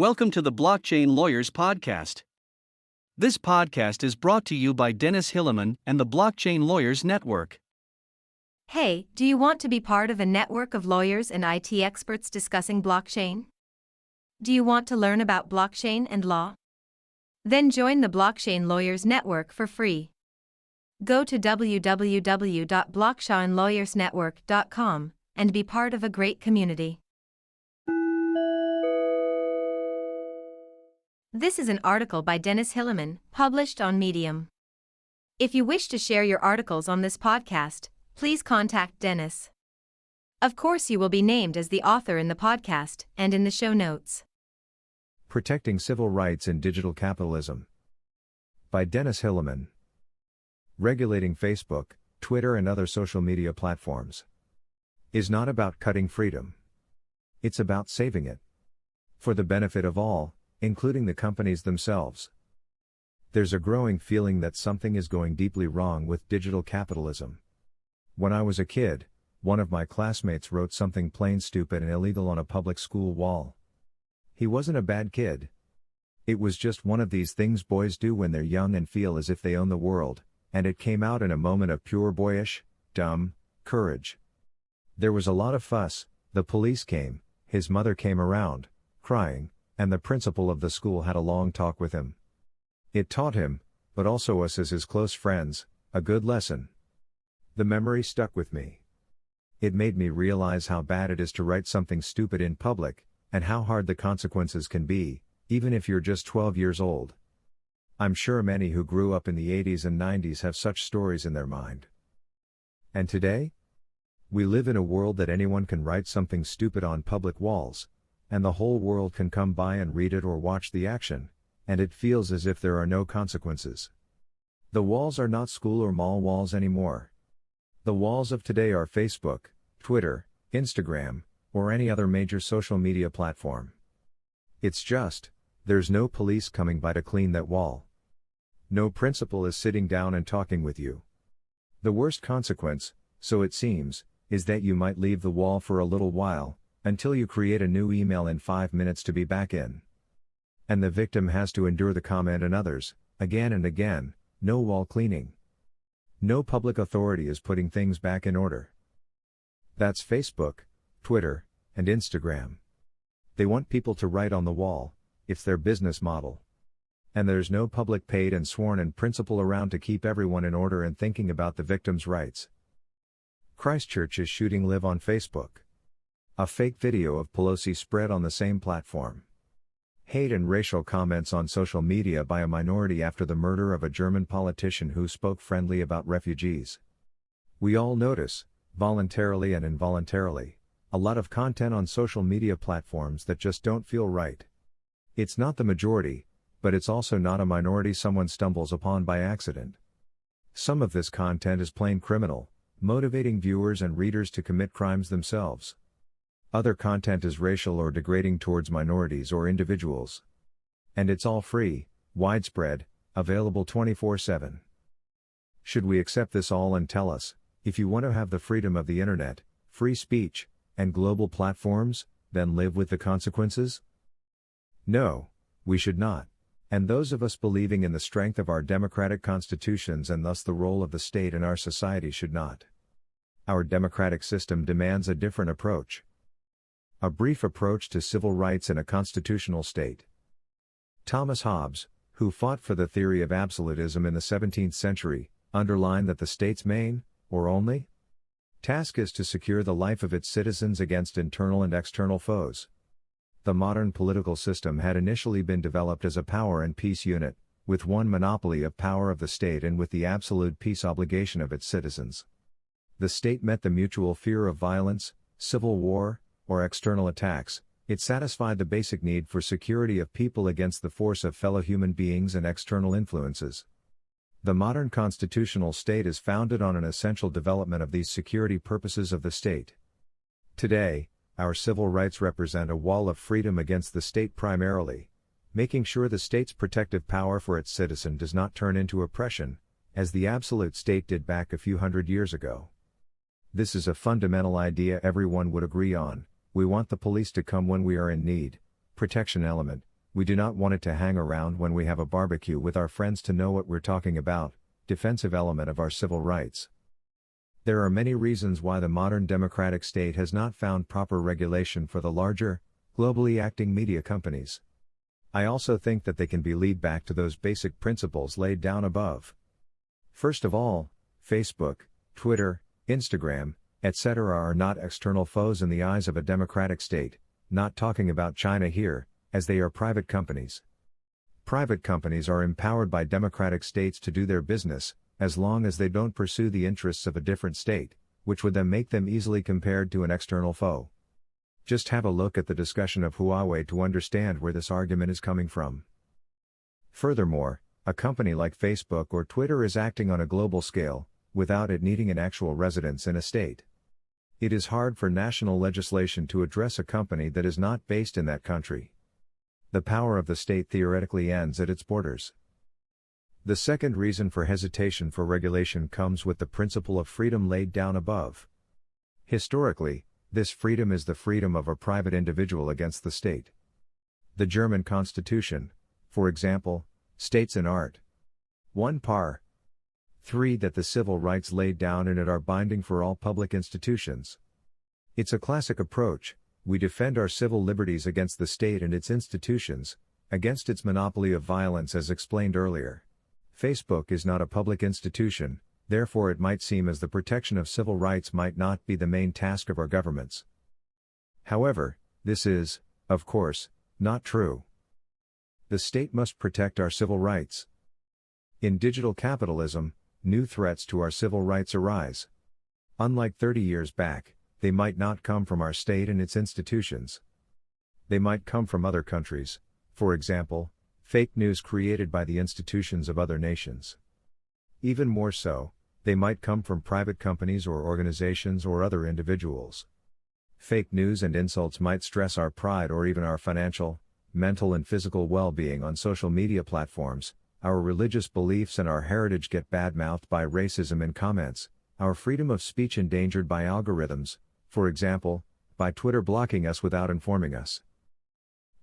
Welcome to the Blockchain Lawyers Podcast. This podcast is brought to you by Dennis Hilleman and the Blockchain Lawyers Network. Hey, do you want to be part of a network of lawyers and IT experts discussing blockchain? Do you want to learn about blockchain and law? Then join the Blockchain Lawyers Network for free. Go to www.blockchainlawyersnetwork.com and be part of a great community. This is an article by Dennis Hilleman, published on Medium. If you wish to share your articles on this podcast, please contact Dennis. Of course, you will be named as the author in the podcast and in the show notes. Protecting Civil Rights in Digital Capitalism. By Dennis Hilleman. Regulating Facebook, Twitter, and other social media platforms is not about cutting freedom. It's about saving it. For the benefit of all, including the companies themselves. There's a growing feeling that something is going deeply wrong with digital capitalism. When I was a kid, one of my classmates wrote something plain stupid and illegal on a public school wall. He wasn't a bad kid. It was just one of these things boys do when they're young and feel as if they own the world, and it came out in a moment of pure boyish, dumb, courage. There was a lot of fuss, the police came, his mother came around, crying, and the principal of the school had a long talk with him. It taught him, but also us as his close friends, a good lesson. The memory stuck with me. It made me realize how bad it is to write something stupid in public, and how hard the consequences can be, even if you're just 12 years old. I'm sure many who grew up in the 80s and 90s have such stories in their mind. And today? We live in a world that anyone can write something stupid on public walls, and the whole world can come by and read it or watch the action, and it feels as if there are no consequences. The walls are not school or mall walls anymore. The walls of today are Facebook, Twitter, Instagram, or any other major social media platform. It's just, there's no police coming by to clean that wall. No principal is sitting down and talking with you. The worst consequence, so it seems, is that you might leave the wall for a little while, until you create a new email in 5 minutes to be back in. And the victim has to endure the comment and others, again and again, no wall cleaning. No public authority is putting things back in order. That's Facebook, Twitter, and Instagram. They want people to write on the wall, it's their business model. And there's no public paid and sworn in principle around to keep everyone in order and thinking about the victim's rights. Christchurch is shooting live on Facebook. A fake video of Pelosi spread on the same platform. Hate and racial comments on social media by a minority after the murder of a German politician who spoke friendly about refugees. We all notice, voluntarily and involuntarily, a lot of content on social media platforms that just don't feel right. It's not the majority, but it's also not a minority someone stumbles upon by accident. Some of this content is plain criminal, motivating viewers and readers to commit crimes themselves. Other content is racial or degrading towards minorities or individuals. And it's all free, widespread, available 24/7. Should we accept this all and tell us, if you want to have the freedom of the internet, free speech, and global platforms, then live with the consequences? No, we should not. And those of us believing in the strength of our democratic constitutions and thus the role of the state in our society should not. Our democratic system demands a different approach. A brief approach to civil rights in a constitutional state. Thomas Hobbes, who fought for the theory of absolutism in the 17th century, underlined that the state's main, or only, task is to secure the life of its citizens against internal and external foes. The modern political system had initially been developed as a power and peace unit, with one monopoly of power of the state and with the absolute peace obligation of its citizens. The state met the mutual fear of violence, civil war, or external attacks. It satisfied the basic need for security of people against the force of fellow human beings and external influences. The modern constitutional state is founded on an essential development of these security purposes of the state. Today, our civil rights represent a wall of freedom against the state primarily, making sure the state's protective power for its citizen does not turn into oppression, as the absolute state did back a few hundred years ago. This is a fundamental idea everyone would agree on. We want the police to come when we are in need, protection element, We do not want it to hang around when we have a barbecue with our friends to know what we're talking about, defensive element of our civil rights. There are many reasons why the modern democratic state has not found proper regulation for the larger, globally acting media companies. I also think that they can be lead back to those basic principles laid down above. First of all, Facebook, Twitter, Instagram, etc. are not external foes in the eyes of a democratic state, not talking about China here, as they are private companies. Private companies are empowered by democratic states to do their business, as long as they don't pursue the interests of a different state, which would then make them easily compared to an external foe. Just have a look at the discussion of Huawei to understand where this argument is coming from. Furthermore, a company like Facebook or Twitter is acting on a global scale, without it needing an actual residence in a state. It is hard for national legislation to address a company that is not based in that country. The power of the state theoretically ends at its borders. The second reason for hesitation for regulation comes with the principle of freedom laid down above. Historically, this freedom is the freedom of a private individual against the state. The German Constitution, for example, states in Art. 1 par. 3 that the civil rights laid down in it are binding for all public institutions. It's a classic approach: we defend our civil liberties against the state and its institutions, against its monopoly of violence as explained earlier. Facebook is not a public institution, therefore it might seem as the protection of civil rights might not be the main task of our governments. However, this is, of course, not true. The state must protect our civil rights. In digital capitalism, new threats to our civil rights arise. Unlike 30 years back, they might not come from our state and its institutions. They might come from other countries, for example, fake news created by the institutions of other nations. Even more so, they might come from private companies or organizations or other individuals. Fake news and insults might stress our pride or even our financial, mental and physical well-being on social media platforms. Our religious beliefs and our heritage get badmouthed by racism in comments, our freedom of speech endangered by algorithms, for example, by Twitter blocking us without informing us.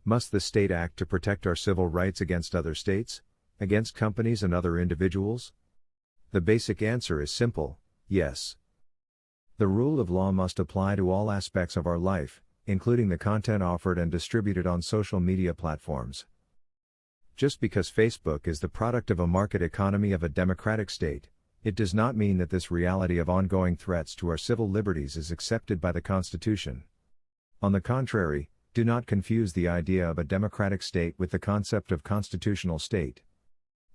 Must the state act to protect our civil rights against other states, against companies and other individuals? The basic answer is simple: yes. The rule of law must apply to all aspects of our life, including the content offered and distributed on social media platforms. Just because Facebook is the product of a market economy of a democratic state, it does not mean that this reality of ongoing threats to our civil liberties is accepted by the Constitution. On the contrary, do not confuse the idea of a democratic state with the concept of constitutional state.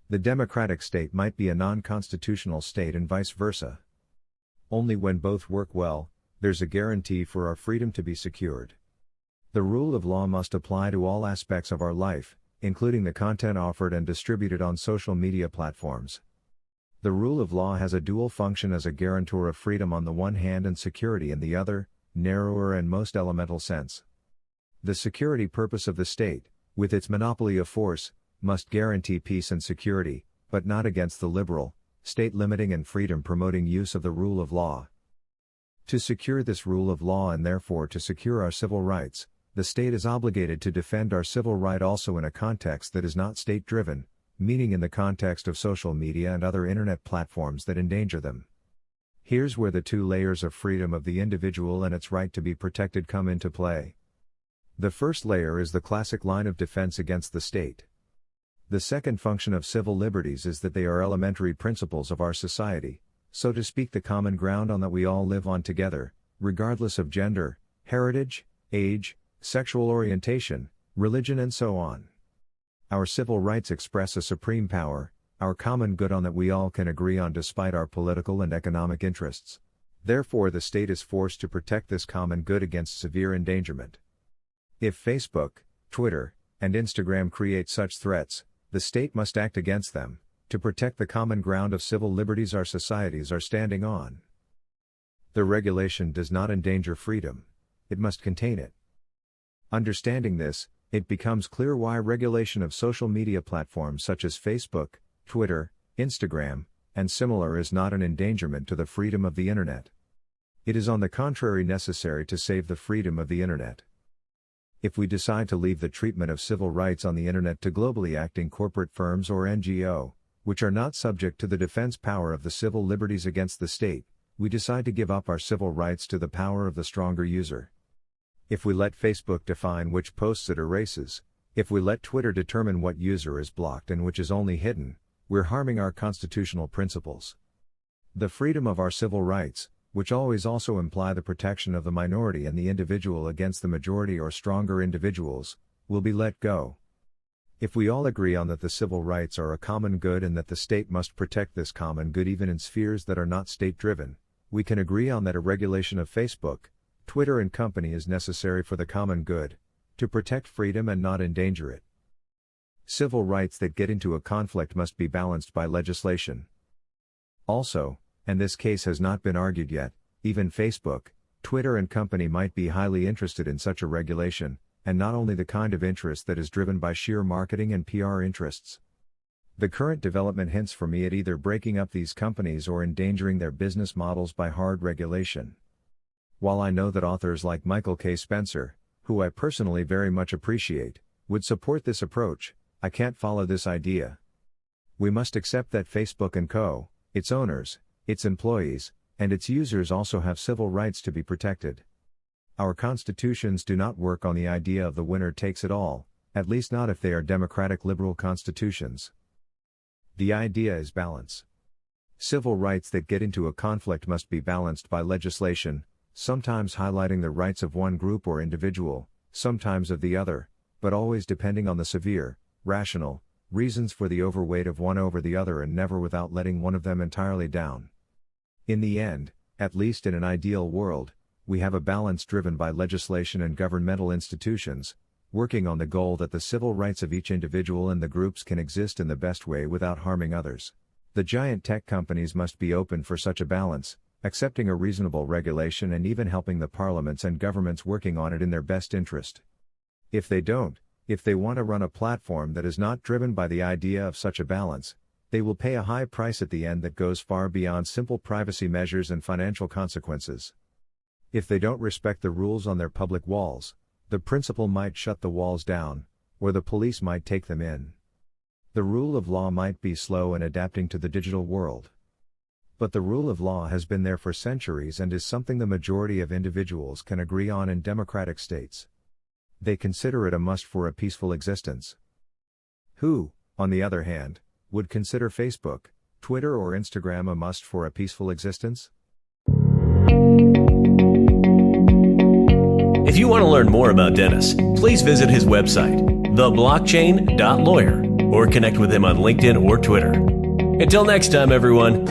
The democratic state might be a non-constitutional state and vice versa. Only when both work well, there's a guarantee for our freedom to be secured. The rule of law must apply to all aspects of our life, including the content offered and distributed on social media platforms. The rule of law has a dual function as a guarantor of freedom on the one hand and security in the other, narrower and most elemental sense. The security purpose of the state, with its monopoly of force, must guarantee peace and security, but not against the liberal, state-limiting and freedom-promoting use of the rule of law. To secure this rule of law and therefore to secure our civil rights, the state is obligated to defend our civil right also in a context that is not state-driven, meaning in the context of social media and other internet platforms that endanger them. Here's where the two layers of freedom of the individual and its right to be protected come into play. The first layer is the classic line of defense against the state. The second function of civil liberties is that they are elementary principles of our society, so to speak, the common ground on that we all live on together, regardless of gender, heritage, age, sexual orientation, religion and so on. Our civil rights express a supreme power, our common good on that we all can agree on despite our political and economic interests. Therefore the state is forced to protect this common good against severe endangerment. If Facebook, Twitter, and Instagram create such threats, the state must act against them, to protect the common ground of civil liberties our societies are standing on. The regulation does not endanger freedom, it must contain it. Understanding this, it becomes clear why regulation of social media platforms such as Facebook, Twitter, Instagram, and similar is not an endangerment to the freedom of the Internet. It is on the contrary necessary to save the freedom of the Internet. If we decide to leave the treatment of civil rights on the internet to globally acting corporate firms or NGO, which are not subject to the defense power of the civil liberties against the state, we decide to give up our civil rights to the power of the stronger user. If we let Facebook define which posts it erases, if we let Twitter determine what user is blocked and which is only hidden, we're harming our constitutional principles. The freedom of our civil rights, which always also imply the protection of the minority and the individual against the majority or stronger individuals, will be let go. If we all agree on that the civil rights are a common good and that the state must protect this common good even in spheres that are not state-driven, we can agree on that a regulation of Facebook, Twitter and company is necessary for the common good, to protect freedom and not endanger it. Civil rights that get into a conflict must be balanced by legislation. Also, and this case has not been argued yet, even Facebook, Twitter and company might be highly interested in such a regulation, and not only the kind of interest that is driven by sheer marketing and PR interests. The current development hints for me at either breaking up these companies or endangering their business models by hard regulation. While I know that authors like Michael K. Spencer, who I personally very much appreciate, would support this approach, I can't follow this idea. We must accept that Facebook and Co., its owners, its employees, and its users also have civil rights to be protected. Our constitutions do not work on the idea of the winner takes it all, at least not if they are democratic liberal constitutions. The idea is balance. Civil rights that get into a conflict must be balanced by legislation, sometimes highlighting the rights of one group or individual, sometimes of the other, but always depending on the severe, rational, reasons for the overweight of one over the other and never without letting one of them entirely down. In the end, at least in an ideal world, we have a balance driven by legislation and governmental institutions, working on the goal that the civil rights of each individual and the groups can exist in the best way without harming others. The giant tech companies must be open for such a balance, accepting a reasonable regulation and even helping the parliaments and governments working on it in their best interest. If they don't, if they want to run a platform that is not driven by the idea of such a balance, they will pay a high price at the end that goes far beyond simple privacy measures and financial consequences. If they don't respect the rules on their public walls, the principal might shut the walls down, or the police might take them in. The rule of law might be slow in adapting to the digital world. But the rule of law has been there for centuries and is something the majority of individuals can agree on in democratic states. They consider it a must for a peaceful existence. Who, on the other hand, would consider Facebook, Twitter or Instagram a must for a peaceful existence? If you want to learn more about Dennis, please visit his website, theblockchain.lawyer, or connect with him on LinkedIn or Twitter. Until next time, everyone.